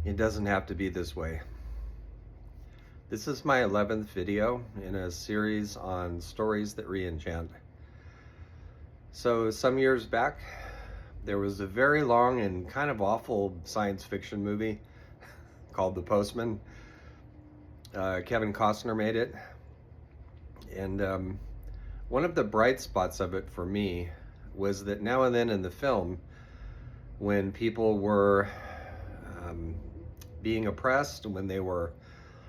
It doesn't have to be this way. This is my 11th video in a series on stories that re-enchant. So some years back, there was a very long and kind of awful science fiction movie called The Postman. Kevin Costner made it. And one of the bright spots of it for me was that now and then in the film, when people were being oppressed, when they were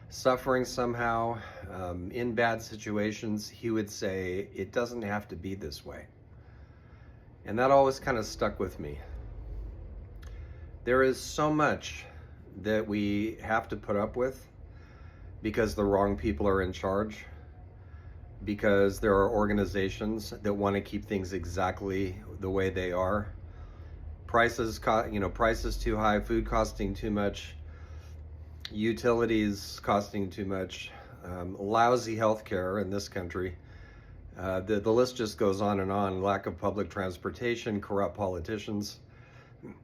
suffering somehow, in bad situations, he would say, "It doesn't have to be this way." And that always kind of stuck with me. There is so much that we have to put up with because the wrong people are in charge, because there are organizations that want to keep things exactly the way they are. Prices too high, food costing too much, utilities costing too much, lousy healthcare in this country. The list just goes on and on. Lack of public transportation, corrupt politicians.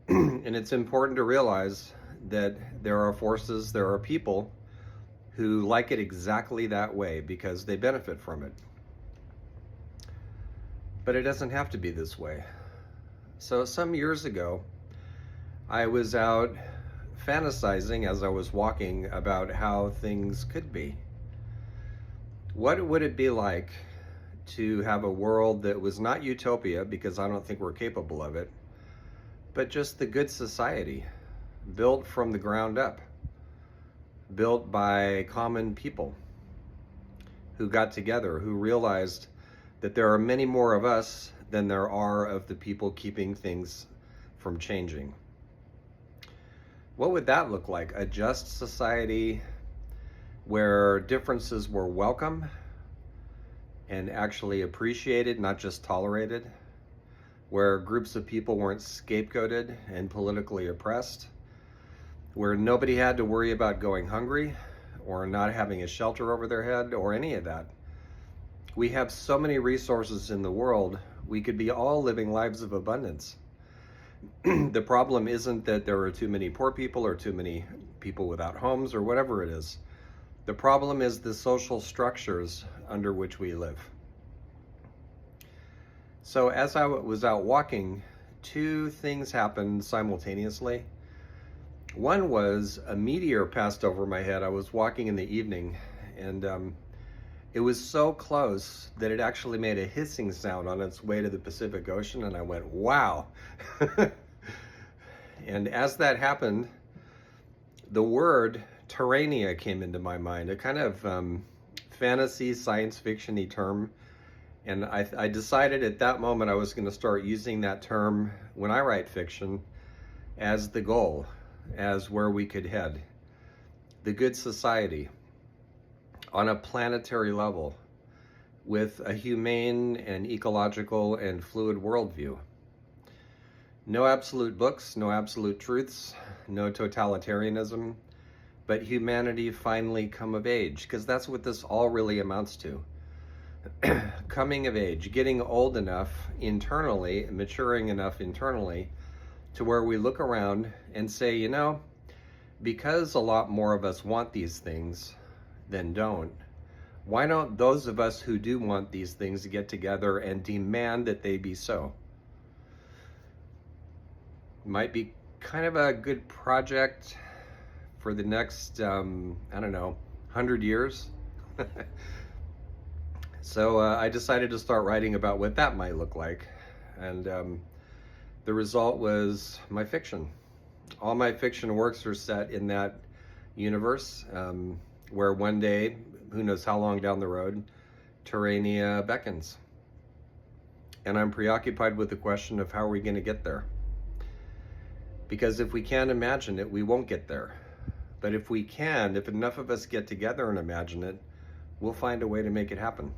And it's important to realize that there are forces, there are people who like it exactly that way because they benefit from it. But it doesn't have to be this way. So some years ago, I was out fantasizing as I was walking about how things could be. What would it be like to have a world that was not utopia, because I don't think we're capable of it, but just the good society, built from the ground up, built by common people who got together, who realized that there are many more of us than there are of the people keeping things from changing. What would that look like? A just society where differences were welcome and actually appreciated, not just tolerated, where groups of people weren't scapegoated and politically oppressed, where nobody had to worry about going hungry or not having a shelter over their head or any of that. We have so many resources in the world, we could be all living lives of abundance. The problem isn't that there are too many poor people or too many people without homes or whatever it is. The problem is the social structures under which we live. So as I was out walking, two things happened simultaneously. One was a meteor passed over my head. I was walking in the evening, and it was so close that it actually made a hissing sound on its way to the Pacific Ocean, and I went, wow. And as that happened, the word Terrania came into my mind, a kind of fantasy, science fiction-y term. And I decided at that moment I was going to start using that term when I write fiction as the goal, as where we could head. The good society on a planetary level with a humane and ecological and fluid worldview. No absolute books, no absolute truths, no totalitarianism, but humanity finally come of age, because that's what this all really amounts to. Coming of age, getting old enough internally, maturing enough internally to where we look around and say, you know, because a lot more of us want these things than don't, why don't those of us who do want these things get together and demand that they be so? Might be kind of a good project for the next, 100 years. So I decided to start writing about what that might look like. And the result was my fiction. All my fiction works are set in that universe, where one day, who knows how long down the road, Terrania beckons. And I'm preoccupied with the question of how are we going to get there? Because if we can't imagine it, we won't get there. But if we can, if enough of us get together and imagine it, we'll find a way to make it happen.